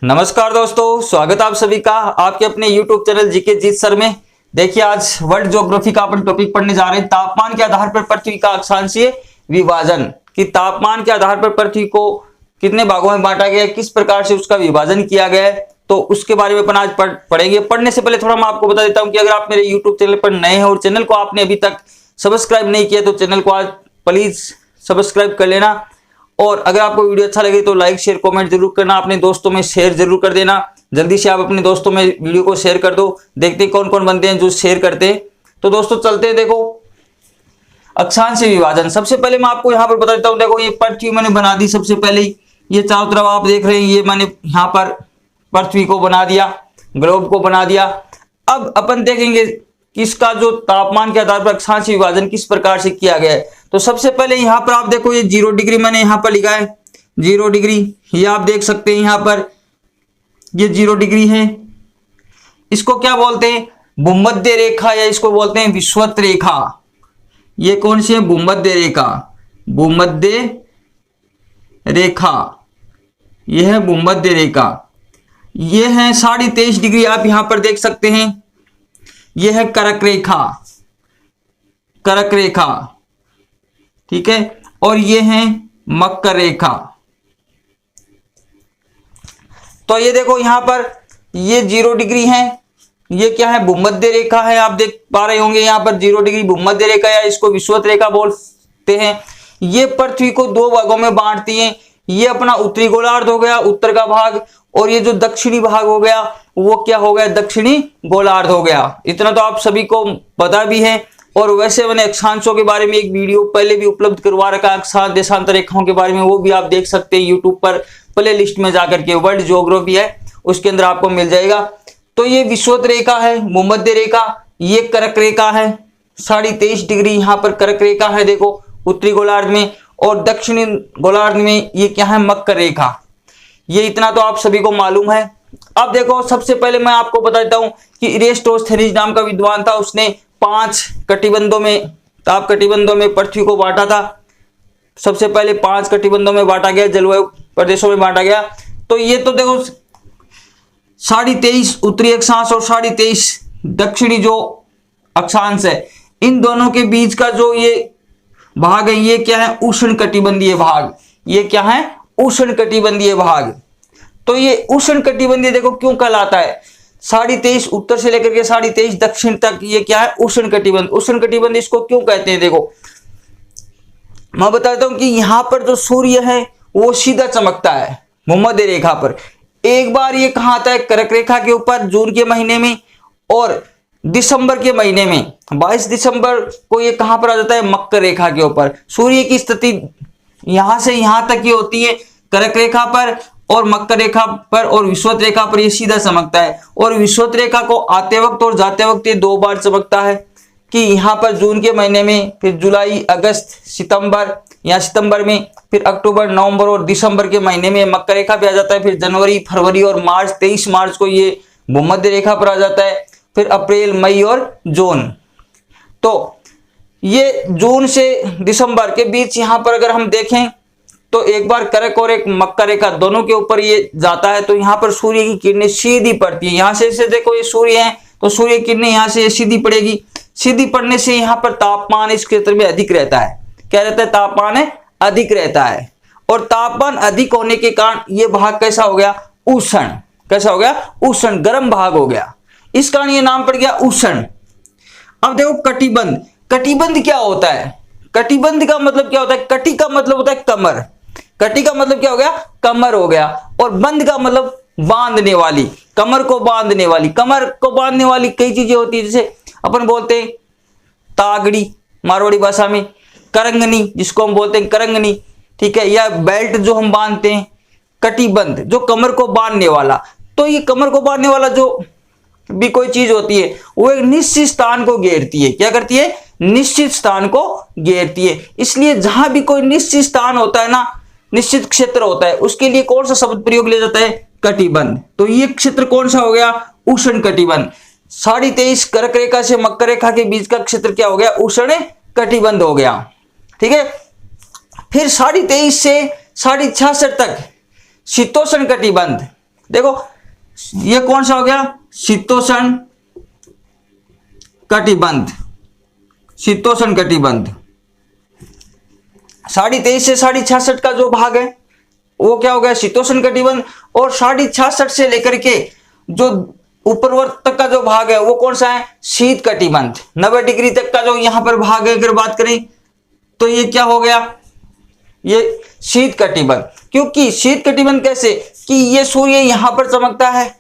नमस्कार दोस्तों, स्वागत आप सभी का आपके अपने YouTube चैनल जीके जीत सर में। देखिए, आज वर्ल्ड ज्योग्राफी का अपन टॉपिक पढ़ने जा रहे हैं। तापमान के आधार पर पृथ्वी का अक्षांशीय विभाजन, कि तापमान के आधार पर पृथ्वी को कितने भागों में बांटा गया है, किस प्रकार से उसका विभाजन किया गया है, तो उसके बारे में अपन आज पढ़ेंगे। पढ़ने से पहले थोड़ा मैं आपको बता देता हूं कि अगर आप मेरे YouTube चैनल पर नए हैं और चैनल को आपने अभी तक सब्सक्राइब नहीं किया तो चैनल को आज प्लीज सब्सक्राइब कर लेना। और अगर आपको वीडियो अच्छा लगे तो लाइक शेयर कमेंट जरूर करना, अपने दोस्तों में शेयर जरूर कर देना। जल्दी से आप अपने दोस्तों में वीडियो को शेयर कर दो। देखते हैं कौन कौन बनते हैं जो शेयर करते हैं। तो दोस्तों चलते हैं। देखो, अक्षांशीय विभाजन सबसे पहले मैं आपको यहाँ पर बता देता हूँ। देखो, ये पृथ्वी मैंने बना दी। सबसे पहले ये चारों तरफ आप देख रहे हैं, ये मैंने यहाँ पर पृथ्वी को बना दिया, ग्लोब को बना दिया। अब अपन देखेंगे कि इसका जो तापमान के आधार पर अक्षांशीय विभाजन किस प्रकार से किया गया है। तो सबसे पहले यहाँ पर आप देखो, ये 0 डिग्री मैंने यहाँ पर लिखा है, 0 डिग्री। ये आप देख सकते हैं यहाँ पर ये 0 डिग्री है। इसको क्या बोलते हैं? भूमध्य रेखा, या इसको बोलते हैं विषुवत रेखा। ये कौन सी है? भूमध्य रेखा। भूमध्य रेखा, यह है भूमध्य रेखा। ये है 23.5 डिग्री, आप यहां पर देख सकते हैं। यह है कर्क रेखा, कर्क रेखा, ठीक है। और ये है मकर रेखा। तो ये देखो यहां पर ये 0 डिग्री है। ये क्या है? भूमध्य रेखा है। आप देख पा रहे होंगे यहाँ पर 0 डिग्री भूमध्य रेखा, या इसको विषुवत रेखा बोलते हैं। ये पृथ्वी को 2 भागों में बांटती है। ये अपना उत्तरी गोलार्ध हो गया, उत्तर का भाग, और ये जो दक्षिणी भाग हो गया वो क्या हो गया? दक्षिणी गोलार्ध हो गया। इतना तो आप सभी को पता भी है। और वैसे मैंने अक्षांशों के बारे में एक वीडियो पहले भी उपलब्ध करवा रखा है, अक्षांश देशांतर रेखाओं के बारे में, वो भी आप देख सकते हैं यूट्यूब पर प्ले लिस्ट में जाकर के। वर्ल्ड ज्योग्राफी है, उसके अंदर आपको मिल जाएगा। तो ये विषुवत रेखा है, भूमध्य रेखा। ये कर्क रेखा है, 23.5 डिग्री यहाँ पर कर्क रेखा है, देखो उत्तरी गोलार्ध में। और दक्षिणी गोलार्ध में ये क्या है? मकर रेखा। ये इतना तो आप सभी को मालूम है। अब देखो, सबसे पहले मैं आपको बता देता हूं कि इरेस्टोस्थेनीज नाम का विद्वान था। उसने 5 कटिबंधों में, ताप कटिबंधों में पृथ्वी को बांटा था। सबसे पहले 5 कटिबंधों में बांटा गया, जलवायु प्रदेशों में बांटा गया। तो ये तो देखो 23.5 उत्तरी अक्षांश और 23.5 दक्षिणी जो अक्षांश है, इन दोनों के बीच का जो ये भाग है, ये क्या है? उष्ण कटिबंधीय भाग। ये क्या है? उष्ण कटिबंधीय भाग। तो ये उष्ण कटिबंधीय देखो क्यों कहलाता है? 23.5 उत्तर से लेकर के 23.5 दक्षिण तक, ये क्या है? उष्ण कटिबंध। उष्ण कटिबंध इसको क्यों कहते हैं? देखो मैं बताता हूं कि यहां पर जो सूर्य है वो सीधा चमकता है भूमध्य रेखा पर। एक बार ये कहां आता है? कर्क रेखा के ऊपर जून के महीने में, और दिसंबर के महीने में 22 दिसंबर को ये कहां पर आ जाता है? मकर रेखा के ऊपर। सूर्य की स्थिति यहां से यहां तक ये होती है कर्क रेखा पर और मकर रेखा पर, और विषुवत रेखा पर ये सीधा चमकता है। और विषुवत रेखा को आते वक्त और जाते वक्त ये 2 बार चमकता है, कि यहाँ पर जून के महीने में, फिर जुलाई, अगस्त, सितंबर, या सितंबर में, फिर अक्टूबर, नवंबर और दिसंबर के महीने में मकर रेखा पे आ जाता है। फिर जनवरी, फरवरी और मार्च, 23 मार्च को ये भूमध्य रेखा पर आ जाता है। फिर अप्रैल, मई और जून। तो ये जून से दिसंबर के बीच यहाँ पर अगर हम देखें तो एक बार कर्क और एक मकर रेखा दोनों के ऊपर ये जाता है। तो यहाँ पर सूर्य की किरणें सीधी पड़ती है। यहाँ से देखो ये सूर्य है, तो सूर्य की किरणें यहाँ से सीधी पड़ेगी। सीधी पड़ने से यहाँ पर तापमान इस क्षेत्र में अधिक रहता है। क्या रहता है? तापमान अधिक रहता है। और तापमान अधिक होने के कारण ये भाग कैसा हो गया? उष्ण। कैसा हो गया? उष्ण, गर्म भाग हो गया। इस कारण ये नाम पड़ गया उष्ण। अब देखो कटिबंध। कटिबंध क्या होता है? कटिबंध का मतलब क्या होता है? कटि का मतलब होता है कमर। कटि का मतलब क्या हो गया? कमर हो गया। और बंध का मतलब बांधने वाली, कमर को बांधने वाली। कमर को बांधने वाली कई चीजें होती है, जैसे अपन बोलते हैं तागड़ी मारवाड़ी भाषा में, करंगनी जिसको हम बोलते हैं करंगनी, ठीक है, या बेल्ट जो हम बांधते हैं। कटिबंध जो कमर को बांधने वाला। तो ये कमर को बांधने वाला जो भी कोई चीज होती है वो एक निश्चित स्थान को घेरती है। क्या करती है? निश्चित स्थान को घेरती है। इसलिए जहां भी कोई निश्चित स्थान होता है ना, निश्चित क्षेत्र होता है, उसके लिए कौन सा शब्द प्रयोग लिया जाता है? कटिबंध। तो ये क्षेत्र कौन सा हो गया? उष्ण कटिबंध। 23.5 कर्क रेखा से मकर रेखा के बीच का क्षेत्र क्या हो गया? उष्ण कटिबंध हो गया। ठीक है। फिर 23.5 से 66.5 तक शीतोष्ण कटिबंध। देखो ये कौन सा हो गया, शीतोष्ण कटिबंध, शीतोष्ण कटिबंध। 23.5 से 66.5 का जो भाग है वो क्या हो गया, शीतोष्ण कटिबंध। और 66.5 से लेकर के जो ऊपरवर्त तक का जो भाग है वो कौन सा है, शीत कटिबंध। 90 डिग्री तक का जो यहां पर भाग है अगर बात करें तो ये क्या हो गया, ये शीत कटिबंध। क्योंकि शीत कटिबंध कैसे, कि ये सूर्य यहां पर चमकता है,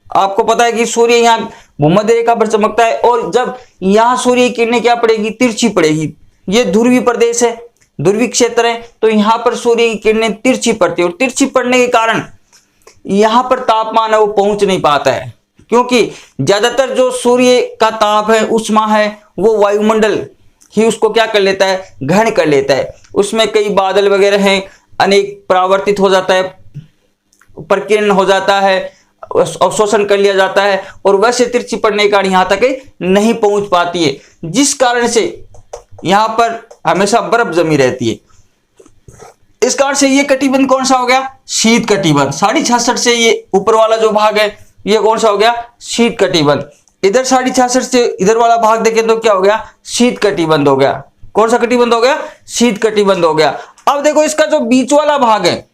आपको पता है कि सूर्य यहाँ भूमध्य रेखा पर चमकता है, और जब यहां सूर्य की किरणें क्या पड़ेगी, तिरछी पड़ेगी। ये ध्रुवीय प्रदेश है, ध्रुवीय क्षेत्र है, तो यहां पर सूर्य की किरणें तिरछी पड़ती है, और तिरछी पड़ने के कारण यहां पर तापमान है वो पहुंच नहीं पाता है। क्योंकि ज्यादातर जो सूर्य का ताप है, उष्मा है, वो वायुमंडल ही उसको क्या कर लेता है, ग्रहण कर लेता है। उसमें कई बादल वगैरह हैं, अनेक परावर्तित हो जाता है, प्रकीर्ण हो जाता है, अवशोषण कर लिया जाता है, और वैसे तिरछी पड़ने के कारण यहां तक नहीं पहुंच पाती है, जिस कारण से यहां पर हमेशा बर्फ जमी रहती है। इस कारण से ये कटिबंध कौन सा हो गया, शीत कटिबंध। 66.5 से ये ऊपर वाला जो भाग है ये कौन सा हो गया, शीत कटिबंध। इधर 66.5 से इधर वाला भाग देखें तो क्या हो गया, शीत कटिबंध हो गया। कौन सा कटिबंध हो गया, शीत कटिबंध हो गया। अब देखो इसका जो बीच वाला भाग है,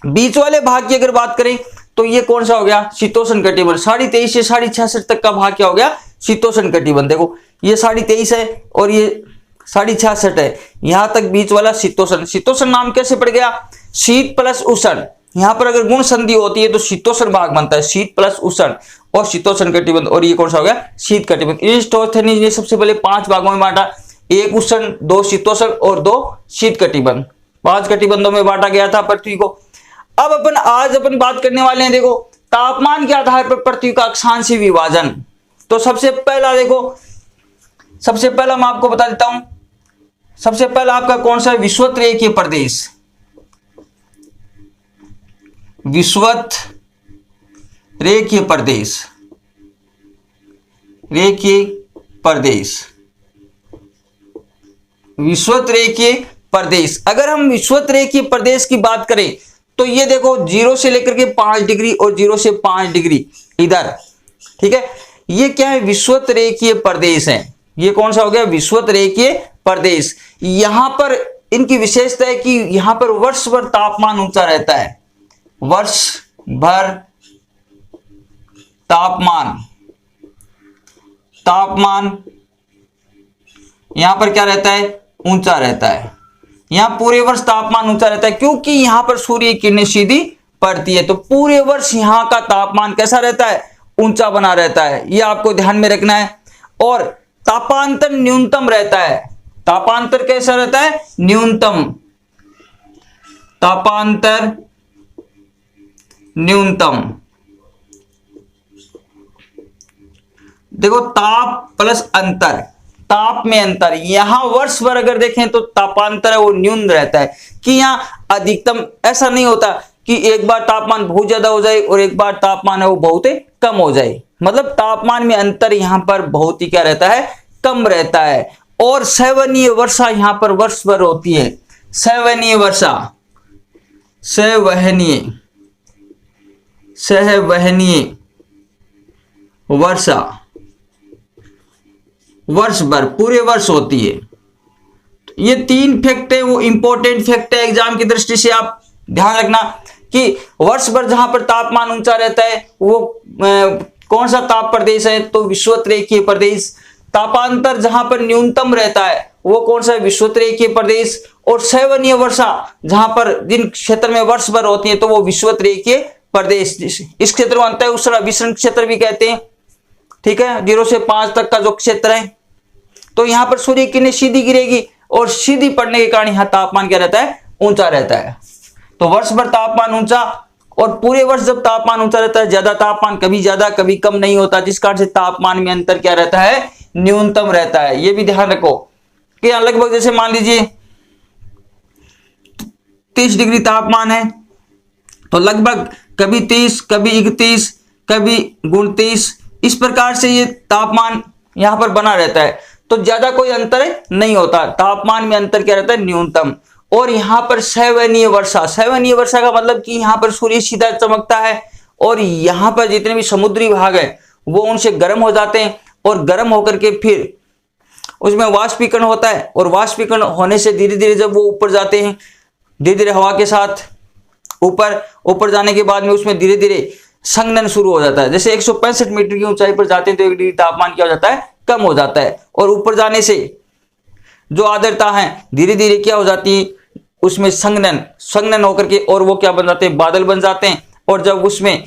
बीच वाले भाग की अगर बात करें तो ये कौन सा हो गया, शीतोष्ण कटिबंध। 23.5 से 66.5 तक का भाग क्या हो गया, शीतोष्ण कटिबंध। देखो ये 23.5 है और ये 66.5 है, यहां तक बीच वाला शीतोष्ण। शीतोष्ण नाम कैसे पड़ गया, शीत प्लस उष्ण। यहां पर अगर गुण संधि होती है तो शीतोष्ण भाग बनता है, शीत प्लस उष्ण और शीतोष्ण कटिबंध। और ये कौन सा हो गया, शीत कटिबंध। अरिस्टोथेनीज ने सबसे पहले 5 भागों में बांटा, 1 उष्ण, 2 शीतोष्ण और 2 शीत कटिबंध। 5 कटिबंधों में बांटा गया था पृथ्वी को। अब आज अपन बात करने वाले हैं, देखो तापमान के आधार पर पृथ्वी का अक्षांशीय विभाजन। तो सबसे पहला देखो, सबसे पहला मैं आपको बता देता हूं, सबसे पहला आपका कौन सा, विषुवत रेखीय प्रदेश। विषुवत रेखीय प्रदेश, रेखीय प्रदेश, विषुवत रेखीय प्रदेश। अगर हम विषुवत रेखीय प्रदेश की बात करें तो ये देखो 0 से लेकर के 5 डिग्री और 0 से 5 डिग्री इधर, ठीक है, ये क्या है, विषुवत रेखीय प्रदेश है। ये कौन सा हो गया, विषुवत रेखीय प्रदेश। यहां पर इनकी विशेषता है कि यहां पर वर्ष भर तापमान ऊंचा रहता है, वर्ष भर तापमान यहां पर क्या रहता है, ऊंचा रहता है। यहां पूरे वर्ष तापमान ऊंचा रहता है क्योंकि यहां पर सूर्य की किरणें सीधी पड़ती है, तो पूरे वर्ष यहां का तापमान कैसा रहता है, ऊंचा बना रहता है। यह आपको ध्यान में रखना है। और तापांतर न्यूनतम रहता है। तापांतर कैसा रहता है, न्यूनतम, तापांतर न्यूनतम। देखो ताप प्लस अंतर, ताप में अंतर, यहां वर्ष भर अगर देखें तो तापांतर है वो न्यून रहता है, कि यहां अधिकतम ऐसा नहीं होता कि एक बार तापमान बहुत ज्यादा हो जाए और एक बार तापमान है वो बहुत ही कम हो जाए। मतलब तापमान में अंतर यहां पर बहुत ही क्या रहता है, कम रहता है। और सवहनीय वर्षा यहां पर वर्ष भर होती है। सवहनीय वर्षा, सवहनीय वर्षा वर्ष भर, पूरे वर्ष होती है। ये 3 फैक्ट है वो इंपॉर्टेंट फैक्ट है, एग्जाम की दृष्टि से आप ध्यान रखना कि वर्ष भर जहां पर तापमान ऊंचा रहता है वो कौन सा ताप प्रदेश है, तो विषुवत रेखीय प्रदेश। तापांतर जहां पर न्यूनतम रहता है वो कौन सा है, विषुवत रेखीय प्रदेश। और सवहनीय वर्षा जहां पर जिन क्षेत्र में वर्ष भर होती है तो वो विषुवत रेखीय प्रदेश। इस क्षेत्र को अंतः उष्ण अभिसरण क्षेत्र भी कहते हैं, ठीक है, 0 से 5 तक का जो क्षेत्र है। तो यहां पर सूर्य की किरणें सीधी गिरेगी और सीधी पड़ने के कारण यहां तापमान क्या रहता है, ऊंचा रहता है। तो वर्ष भर तापमान ऊंचा, और पूरे वर्ष जब तापमान ऊंचा रहता है, ज्यादा तापमान कभी ज्यादा कभी कम नहीं होता, जिस कारण से तापमान में अंतर क्या रहता है, न्यूनतम रहता है। यह भी ध्यान रखो कि लगभग जैसे मान लीजिए 30 डिग्री तापमान है तो लगभग कभी 30, कभी 31, कभी 29, इस प्रकार से ये तापमान यहां पर बना रहता है। तो ज्यादा कोई अंतर नहीं होता, तापमान में अंतर क्या रहता है, न्यूनतम। और यहाँ पर सैवनीय वर्षा। सैवनीय वर्षा का मतलब कि यहाँ पर सूर्य सीधा चमकता है और यहाँ पर जितने भी समुद्री भाग है वो उनसे गर्म हो जाते हैं और गर्म होकर के फिर उसमें वाष्पीकरण होता है और वाष्पीकरण होने से धीरे धीरे जब वो ऊपर जाते हैं, धीरे धीरे हवा के साथ ऊपर जाने के बाद में उसमें धीरे धीरे संघनन शुरू हो जाता है। जैसे 165 मीटर की ऊंचाई पर जाते हैं तो 1 डिग्री तापमान क्या हो जाता है, कम हो जाता है। और ऊपर जाने से जो आर्द्रता है धीरे धीरे क्या हो जाती है, उसमें संघनन होकर के और वो क्या बन जाते हैं, बादल बन जाते हैं। और जब उसमें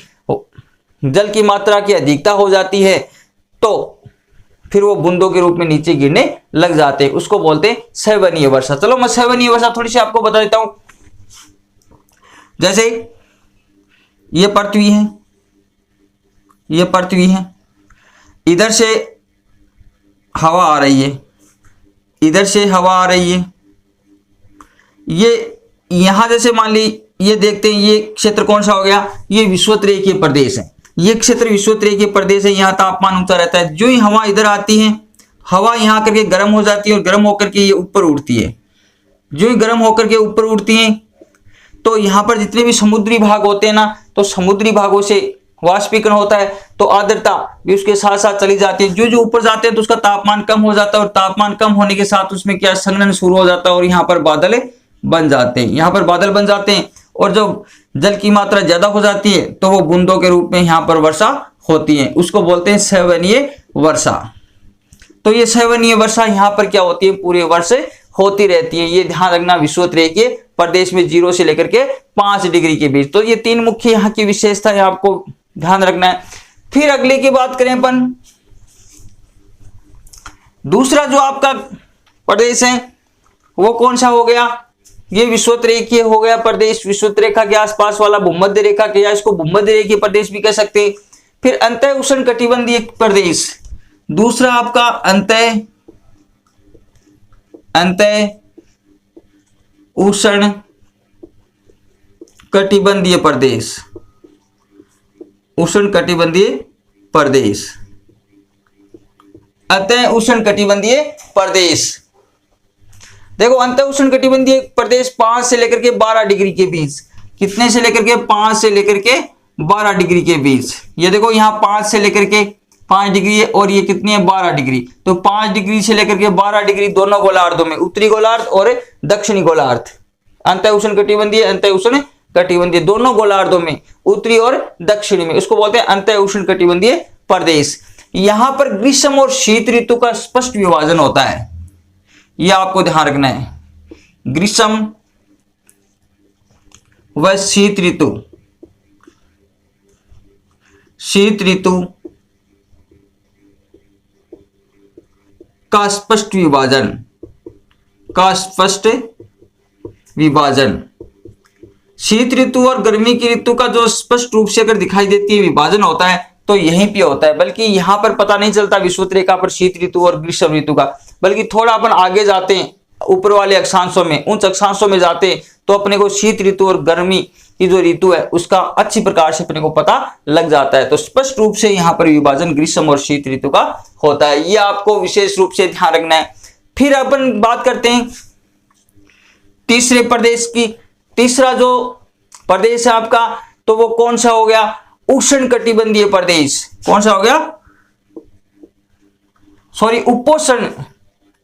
जल की मात्रा की अधिकता हो जाती है तो फिर वो बूंदों के रूप में नीचे गिरने लग जाते हैं, उसको बोलते हैं सैवनीय वर्षा। चलो मैं सैवनीय वर्षा थोड़ी सी आपको बता देता हूं। जैसे ये पृथ्वी है, ये पृथ्वी है, इधर से हवा आ रही है, इधर से हवा आ रही है। ये यहां जैसे मान ली ये देखते हैं, ये क्षेत्र कौन सा हो गया, ये विषुवतरेखीय प्रदेश है। ये क्षेत्र विषुवतरेखीय प्रदेश है, यहाँ तापमान ऊंचा रहता है। जो ही हवा इधर आती है, हवा यहाँ करके गर्म हो जाती है और गर्म होकर के ये ऊपर उड़ती है। जो ही गर्म होकर के ऊपर उड़ती है तो यहाँ पर जितने भी समुद्री भाग होते हैं ना, तो समुद्री भागों से वाष्पीकरण होता है तो आर्द्रता भी उसके साथ साथ चली जाती है। जो जो ऊपर जाते हैं तो उसका तापमान कम हो जाता है और तापमान कम होने के साथ उसमें क्या संघनन शुरू हो जाता है और यहाँ पर बादल बन जाते हैं। यहाँ पर बादल बन जाते हैं और जब जल की मात्रा ज्यादा हो जाती है तो वो बूंदों के रूप में यहाँ पर वर्षा होती है, उसको बोलते हैं सैवनीय वर्षा। तो ये सैवनीय वर्षा यहाँ पर क्या होती है, पूरे वर्ष होती रहती है। ये ध्यान रखना, विषुवतरेखीय प्रदेश में 0 से लेकर के 5 डिग्री के बीच। तो ये 3 मुख्य यहाँ की विशेषता है, आपको ध्यान रखना है। फिर अगले की बात करें अपन, दूसरा जो आपका प्रदेश है वो कौन सा हो गया, ये विषुवतरेखीय हो गया प्रदेश, विषुवत रेखा के आसपास वाला भूमध्य रेखा के, या इसको भूमध्य रेखीय प्रदेश भी कह सकते हैं। फिर अंतः उष्णकटिबंधीय प्रदेश, दूसरा आपका अंतः उष्णकटिबंधीय प्रदेश, उष्णकटिबंधीय प्रदेश, अंतः उष्णकटिबंधीय प्रदेश। देखो अंतः उष्णकटिबंधीय प्रदेश 5 से लेकर के 12 डिग्री के बीच, कितने से लेकर के 5 से लेकर के 12 डिग्री के बीच। ये देखो यहाँ 5 से लेकर के 5 डिग्री है और ये कितनी है 12 डिग्री। तो 5 डिग्री से लेकर के 12 डिग्री दोनों गोलार्धों में, उत्तरी गोलार्ध और दक्षिणी गोलार्ध, अंतः उष्णकटिबंधीय अंतः उष्णकटिबंधीय दोनों गोलार्धों में, उत्तरी और दक्षिणी में, उसको बोलते हैं अंतः उष्णकटिबंधीय प्रदेश। यहां पर ग्रीष्म और शीत ऋतु का स्पष्ट विभाजन होता है, यह आपको ध्यान रखना है। ग्रीष्म व शीत ऋतु, शीत ऋतु का स्पष्ट विभाजन, का स्पष्ट विभाजन। शीत ऋतु और गर्मी की ऋतु का जो स्पष्ट रूप से अगर दिखाई देती है विभाजन होता है तो यहीं पे होता है, बल्कि यहां पर पता नहीं चलता विषुवत रेखा पर शीत ऋतु और ग्रीष्म ऋतु का, बल्कि थोड़ा अपन आगे जाते हैं ऊपर वाले अक्षांशों में, उन अक्षांशों में जाते हैं तो अपने को शीत ऋतु और गर्मी की जो ऋतु है उसका अच्छी प्रकार से अपने को पता लग जाता है। तो स्पष्ट रूप से यहाँ पर विभाजन ग्रीष्म और शीत ऋतु का होता है, ये आपको विशेष रूप से ध्यान रखना है। फिर अपन बात करते हैं तीसरे प्रदेश की। तीसरा जो प्रदेश है आपका तो वो कौन सा हो गया, उष्णकटिबंधीय प्रदेश। कौन सा हो गया, सॉरी उपोष्ण,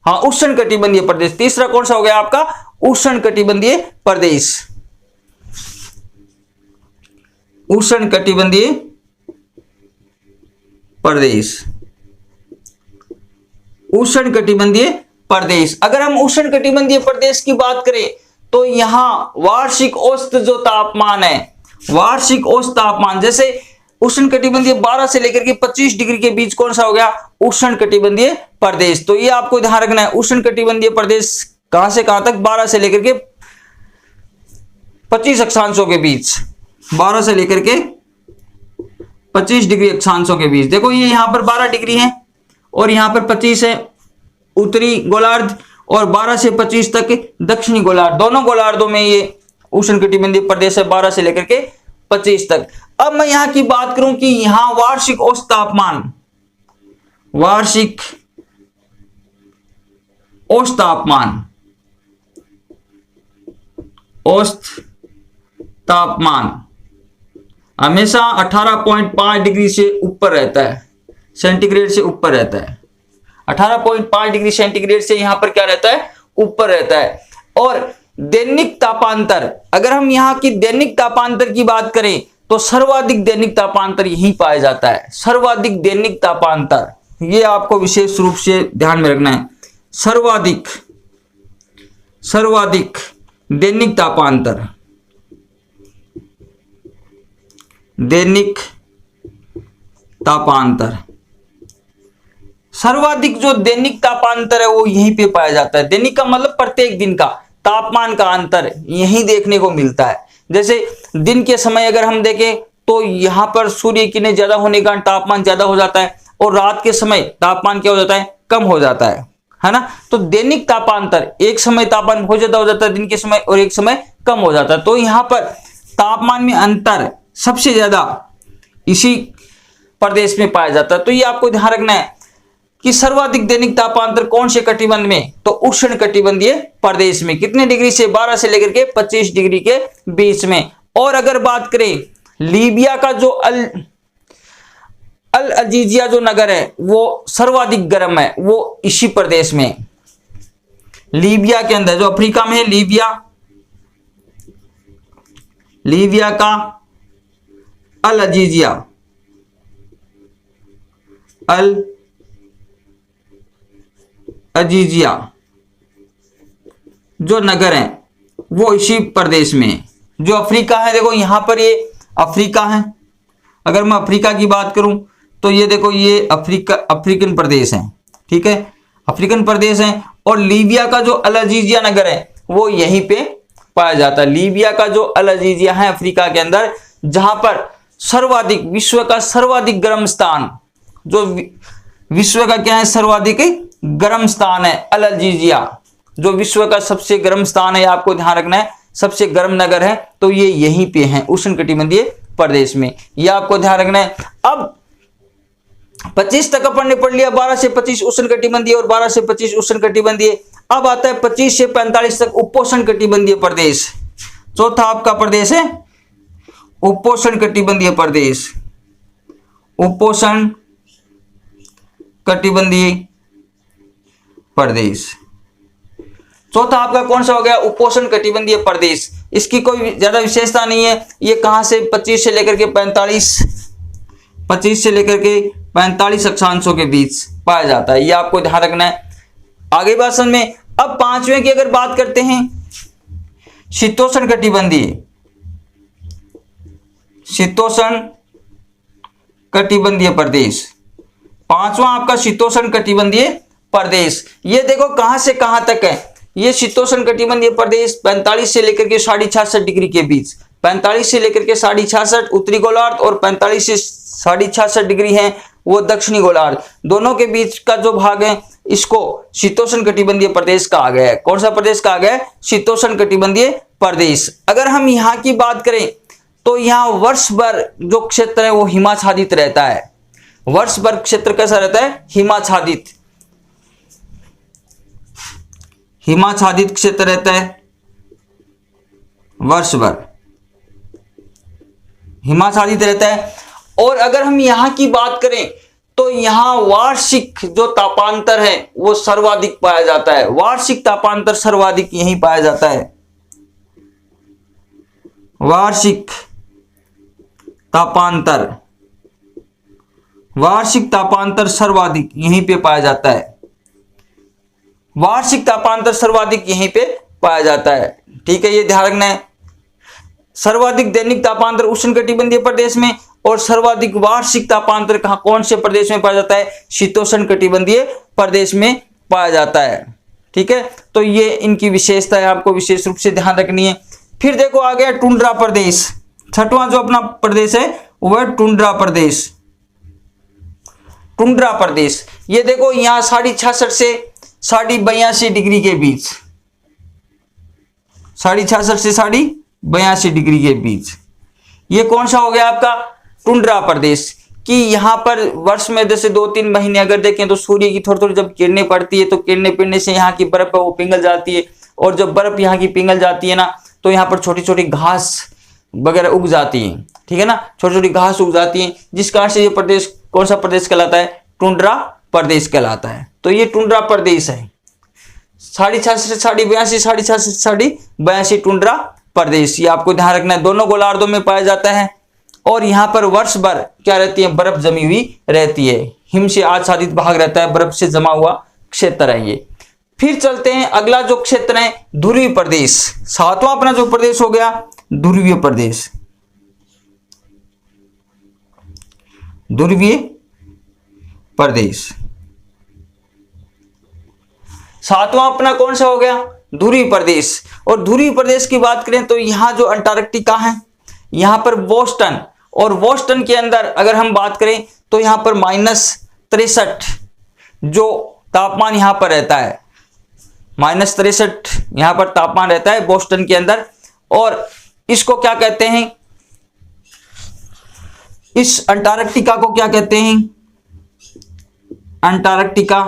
हाँ उष्णकटिबंधीय प्रदेश। तीसरा कौन सा हो गया आपका, उष्णकटिबंधीय प्रदेश, उष्णकटिबंधीय प्रदेश, उष्णकटिबंधीय प्रदेश। अगर हम उष्णकटिबंधीय प्रदेश की बात करें तो यहां वार्षिक औसत जो तापमान है, वार्षिक औसत तापमान, जैसे उष्णकटिबंधीय 12 से लेकर के 25 डिग्री के बीच कौन सा हो गया, उष्णकटिबंधीय प्रदेश। तो ये आपको ध्यान रखना है, उष्णकटिबंधीय प्रदेश कहां से कहां तक, 12 से लेकर के 25 अक्षांशों के बीच, 12 से लेकर के 25 डिग्री अक्षांशों के बीच। देखो ये यहां पर 12 डिग्री है और यहां पर 25 है उत्तरी गोलार्ध और 12 से 25 तक दक्षिणी गोलार्ध, दोनों गोलार्धों में ये उष्णकटिबंधीय प्रदेश है 12 से लेकर के 25 तक। अब मैं यहां की बात करूं कि यहां वार्षिक औसत तापमान, वार्षिक औसत तापमान औसत तापमान हमेशा 18.5 डिग्री से ऊपर रहता है, सेंटीग्रेड से ऊपर रहता है। 18.5 डिग्री सेंटीग्रेड से यहां पर क्या रहता है, ऊपर रहता है। और दैनिक तापांतर, अगर हम यहां की दैनिक तापांतर की बात करें तो सर्वाधिक दैनिक तापांतर यहीं पाया जाता है। सर्वाधिक दैनिक तापांतर, ये आपको विशेष रूप से ध्यान में रखना है। सर्वाधिक दैनिक तापांतर, दैनिक तापांतर, सर्वाधिक जो दैनिक तापांतर है वो यहीं पे पाया जाता है। दैनिक का मतलब प्रत्येक दिन का तापमान का अंतर यहीं देखने को मिलता है। जैसे दिन के समय अगर हम देखें तो यहां पर सूर्य की किरणें ज्यादा होने का तापमान ज्यादा हो जाता है, और रात के समय तापमान क्या हो जाता है, कम हो जाता है ना। तो दैनिक तापांतर, एक समय तापमान बहुत ज्यादा हो जाता है दिन के समय और एक समय कम हो जाता है। तो यहां पर तापमान में अंतर सबसे ज्यादा इसी प्रदेश में पाया जाता है। तो ये आपको ध्यान रखना है कि सर्वाधिक दैनिक तापांतर कौन से कटिबंध में, तो उष्ण कटिबंधीय प्रदेश में। कितने डिग्री से, 12 से लेकर के 25 डिग्री के बीच में। और अगर बात करें लीबिया का जो अल अजीजिया जो नगर है वो सर्वाधिक गर्म है, वो इसी प्रदेश में, लीबिया के अंदर, जो अफ्रीका में है, लीबिया का अल अजीजिया जो नगर है वो इसी प्रदेश में है। जो अफ्रीका है, देखो यहां पर ये अफ्रीका है। अगर मैं अफ्रीका की बात करूं तो ये देखो, ये अफ्रीकन प्रदेश है, ठीक है, अफ्रीकन प्रदेश है। और लीबिया का जो अल अजीजिया नगर है वो यहीं पे पाया जाता है। लीबिया का जो अल अजीजिया है अफ्रीका के अंदर, जहां पर सर्वाधिक, विश्व का सर्वाधिक गर्म स्थान, जो विश्व का क्या है, सर्वाधिक गर्म स्थान है अल अजीजिया, जो विश्व का सबसे गर्म स्थान है, आपको ध्यान रखना है, सबसे गर्म नगर है। तो ये यहीं पे है, उष्णकटिबंधीय प्रदेश में, ये आपको ध्यान रखना है। अब 25 तक अपन ने पढ़ लिया, 12 से 25 उष्णकटिबंधीय और 12 से 25 उष्णकटिबंधीय। अब आता है 25 से 45 तक उपोष्णकटिबंधीय प्रदेश। चौथा आपका प्रदेश है उपोष्णकटिबंधीय प्रदेश, उपोष्णकटिबंधीय प्रदेश। चौथा आपका कौन सा हो गया, उपोष्णकटिबंधीय प्रदेश। इसकी कोई ज्यादा विशेषता नहीं है। ये कहां से 25 से लेकर के 45 अक्षांशों के बीच पाया जाता है, ये आपको ध्यान रखना है। आगे भाषण में अब पांचवें की अगर बात करते हैं, शीतोष्णकटिबंधीय प्रदेश। पांचवा आपका शीतोष्णकटिबंधीय प्रदेश। ये देखो कहां से कहां तक है, ये शीतोष्णकटिबंधीय प्रदेश 45 से लेकर के 66.5 डिग्री के बीच, 45 से लेकर के 66.5 उत्तरी गोलार्ध और 45 से 66.5 डिग्री है वो दक्षिणी गोलार्ध। दोनों के बीच का जो भाग है इसको शीतोष्णकटिबंधीय प्रदेश कहा गया है। कौन सा प्रदेश कहा गया है, शीतोष्णकटिबंधीय प्रदेश। अगर हम यहाँ की बात करें तो यहाँ वर्ष भर जो क्षेत्र है वो हिमाच्छादित रहता है। वर्ष भर क्षेत्र कैसा रहता है, हिमाच्छादित क्षेत्र रहता है, वर्ष भर हिमाच्छादित रहता है। और अगर हम यहां की बात करें तो यहां वार्षिक जो तापांतर है वो सर्वाधिक पाया जाता है। वार्षिक तापांतर सर्वाधिक यहीं पाया जाता है, वार्षिक तापांतर सर्वाधिक यहीं पे पाया जाता है, वार्षिक तापांतर सर्वाधिक यहीं पे पाया जाता है, ठीक है, ये ध्यान रखना है। सर्वाधिक दैनिक तापांतर उष्णकटिबंधीय प्रदेश में और सर्वाधिक वार्षिक तापांतर कहां, कौन से प्रदेश में पाया जाता है, शीतोष्णकटिबंधीय प्रदेश में पाया जाता है, ठीक है। तो ये इनकी विशेषता है, आपको विशेष रूप से ध्यान रखनी है। फिर देखो आ गया टुंड्रा प्रदेश। छठवां जो अपना प्रदेश है वह टुंड्रा प्रदेश। टुंड्रा प्रदेश, ये देखो यहां 66.5 से 82 डिग्री के बीच, 66.5 से 82 डिग्री के बीच, ये कौन सा हो गया आपका, टुंड्रा प्रदेश। कि यहां पर वर्ष में जैसे 2-3 महीने अगर देखें तो सूर्य की थोड़ी थोड़ी जब किरणें पड़ती है तो किरणें पड़ने से यहाँ की बर्फ है वो पिघल जाती है, और जब बर्फ यहाँ की पिघल जाती है ना तो यहाँ पर छोटी छोटी घास वगैरह उग जाती है, ठीक है ना, छोटी छोटी घास उग जाती है, जिस कारण से ये प्रदेश कौन सा प्रदेश कहलाता है, टुंड्रा प्रदेश कहलाता है। तो ये टुंड्रा प्रदेश है, 66 से 82, 66 से 82 टुंड्रा प्रदेश, ये आपको ध्यान रखना है। दोनों गोलार्धों में पाया जाता है और यहाँ पर वर्ष भर क्या रहती है, बर्फ जमी हुई रहती है, हिम से आच्छादित भाग रहता है, बर्फ से जमा हुआ क्षेत्र है ये। फिर चलते हैं, अगला जो क्षेत्र है ध्रुवीय प्रदेश, सातवां अपना जो प्रदेश हो गया ध्रुवीय प्रदेश। ध्रुवीय प्रदेश सातवां अपना कौन सा हो गया, ध्रुवीय प्रदेश। और ध्रुवीय प्रदेश की बात करें तो यहां जो अंटार्कटिका है, यहां पर बोस्टन, और बोस्टन के अंदर अगर हम बात करें तो यहां पर -63 जो तापमान यहां पर रहता है, -63 यहां पर तापमान रहता है बोस्टन के अंदर। और इसको क्या कहते हैं, इस अंटार्कटिका को क्या कहते हैं, अंटार्कटिका,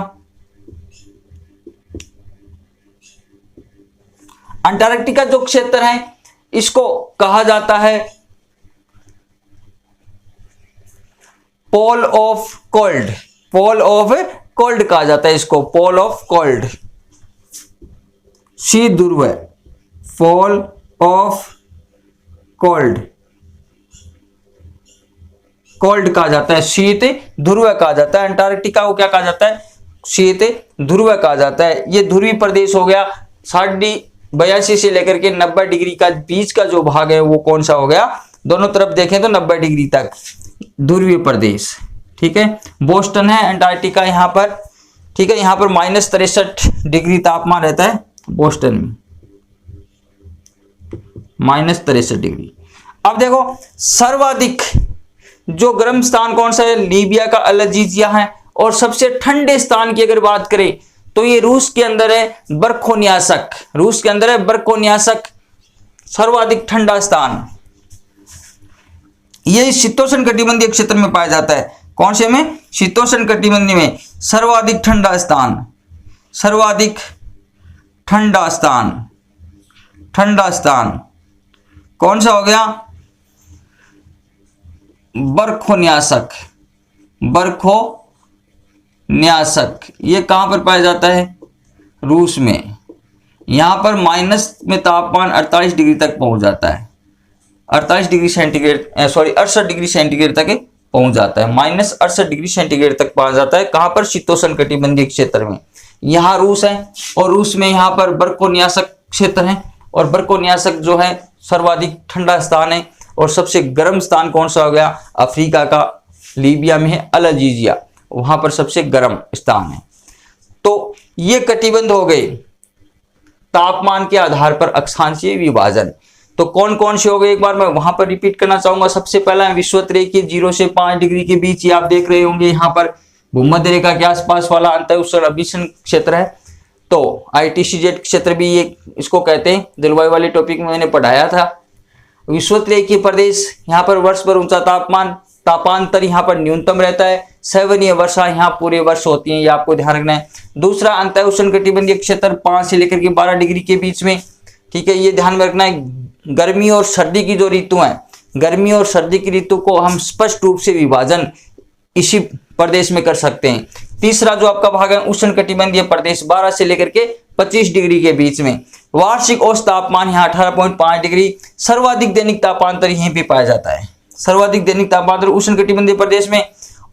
अंटार्कटिका जो क्षेत्र है इसको कहा जाता है pole of cold, pole of cold कहा जाता है इसको, पोल ऑफ कोल्ड, शीत ध्रुव, पोल ऑफ कोल्ड, कोल्ड कहा जाता है, शीत ध्रुव कहा जाता है। अंटार्कटिका को क्या कहा जाता है, शीत ध्रुव कहा जाता है। ये ध्रुवीय प्रदेश हो गया। 82 से लेकर के 90 डिग्री का बीच का जो भाग है वो कौन सा हो गया, दोनों तरफ देखें तो 90 डिग्री तक ध्रुवीय प्रदेश, ठीक है। बोस्टन है, अंटार्कटिका यहाँ पर, ठीक है, यहाँ पर -63 डिग्री तापमान रहता है बोस्टन में, -63 डिग्री। अब देखो सर्वाधिक जो गर्म स्थान कौन सा है, लीबिया का अल अजीजिया है। और सबसे ठंडे स्थान की अगर बात करें तो ये रूस के अंदर है बर्खोन्यासक, रूस के अंदर है बर्खोन्यासक, सर्वाधिक ठंडा स्थान। ये शीतोष्ण कटिबंधीय क्षेत्र में पाया जाता है। कौन से में, शीतोष्ण कटिबंधीय में सर्वाधिक ठंडा स्थान, सर्वाधिक ठंडा स्थान, ठंडा स्थान कौन सा हो गया, बर्खोन्यासक, बर्खोन्यासक। ये कहां पर पाया जाता है, रूस में। यहां पर माइनस में तापमान 48 डिग्री तक पहुंच जाता है, 48 degree centigrade, sorry 68 degree centigrade तक पहुंच जाता है, -68 डिग्री सेंटीग्रेड तक पहुंच जाता है। कहां पर, शीतोष्ण कटिबंधीय क्षेत्र में। यहाँ रूस है और रूस में यहाँ पर बर्खोन्यासक क्षेत्र है, और बर्खोन्यासक जो है सर्वाधिक ठंडा स्थान है। और सबसे गर्म स्थान कौन सा हो गया, अफ्रीका का लीबिया में है अल अजीजिया, वहां पर सबसे गर्म स्थान है। तो ये कटिबंध हो गए तापमान के आधार पर अक्षांशीय विभाजन। तो कौन कौन से हो गए, एक बार मैं वहां पर रिपीट करना चाहूंगा। सबसे पहला है विषुवत-रेखीय 0 से 5 डिग्री के बीच, ये आप देख रहे होंगे यहाँ पर भूमध्य रेखा के आसपास वाला अंतःउष्ण अभिसरण क्षेत्र है। तो ITCZ क्षेत्र भी ये इसको कहते हैं, जलवायु वाले टॉपिक में मैंने पढ़ाया था। विषुवत-रेखीय प्रदेश, यहाँ पर वर्ष भर ऊंचा तापमान, तापांतर यहाँ पर न्यूनतम रहता है, सवनीय वर्षा यहाँ पूरे वर्ष होती है, ये आपको ध्यान रखना है। दूसरा अंतःउष्ण कटिबंधीय क्षेत्र 5 से लेकर के 12 डिग्री के बीच में, ठीक है, ये ध्यान में रखना है। गर्मी और सर्दी की जो ऋतु है, गर्मी और सर्दी की ऋतु को हम स्पष्ट रूप से विभाजन इसी प्रदेश में कर सकते हैं। तीसरा जो आपका भाग है उष्ण कटिबंधीय प्रदेश, 12 से लेकर के 25 डिग्री के बीच में। वार्षिक औसत तापमान यहाँ 18.5 डिग्री, सर्वाधिक दैनिक तापांतर यहीं पे पाया जाता है, सर्वाधिक दैनिक तापांतर उष्ण कटिबंधीय प्रदेश में।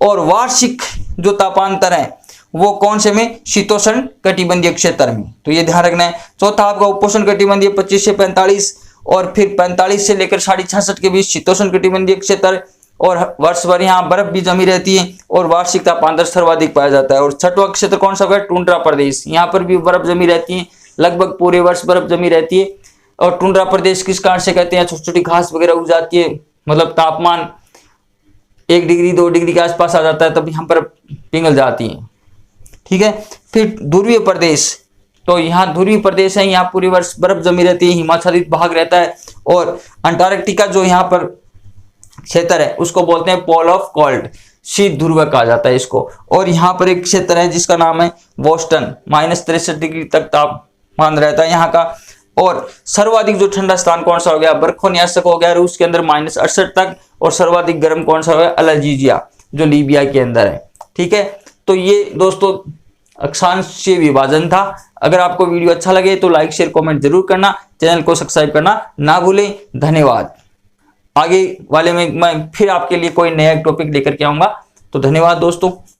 और वार्षिक जो तापांतर है वो कौन से में, शीतोष्ण कटिबंधीय क्षेत्र में। तो ये ध्यान रखना है। चौथा आपका उपोष्ण कटिबंधीय 25 से 45, और फिर 45 से लेकर 66.5 के बीच शीतोष्ण कटिबंधीय क्षेत्र, और वर्ष भर यहाँ बर्फ भी जमी रहती है और वार्षिक तापांतर सर्वाधिक पाया जाता है। और छठवां क्षेत्र कौन सा है, टुंड्रा प्रदेश, यहाँ पर भी बर्फ जमी रहती है, लगभग पूरे वर्ष बर्फ जमी रहती है। और टुंड्रा प्रदेश किस कारण से कहते हैं, छोटी छोटी घास वगैरह उग जाती है, मतलब तापमान 1 डिग्री 2 डिग्री के आसपास आ जाता है, तब यहाँ पर पिघल जाती है, ठीक है। फिर ध्रुवीय प्रदेश, तो यहाँ ध्रुवीय प्रदेश है, यहाँ पूरे वर्ष बर्फ जमी रहती है, हिमाच्छादित भाग रहता है। और अंटार्कटिका जो यहाँ पर क्षेत्र है उसको बोलते हैं पोल ऑफ कोल्ड, शीत ध्रुव कहा जाता है इसको। और यहाँ पर एक क्षेत्र है जिसका नाम है बोस्टन, -63 डिग्री तक तापमान रहता है यहाँ का। और सर्वाधिक जो ठंडा स्थान कौन सा हो गया, बरखोनियासक हो गया रूस के अंदर -68 तक। और सर्वाधिक गर्म कौन सा हो गया, अल्जीरिया जो लीबिया के अंदर है। ठीक है, तो ये दोस्तों अक्षांशीय विभाजन था। अगर आपको वीडियो अच्छा लगे तो लाइक शेयर कमेंट जरूर करना, चैनल को सब्सक्राइब करना ना भूलें। धन्यवाद। आगे वाले में मैं फिर आपके लिए कोई नया टॉपिक लेकर के आऊंगा। तो धन्यवाद दोस्तों।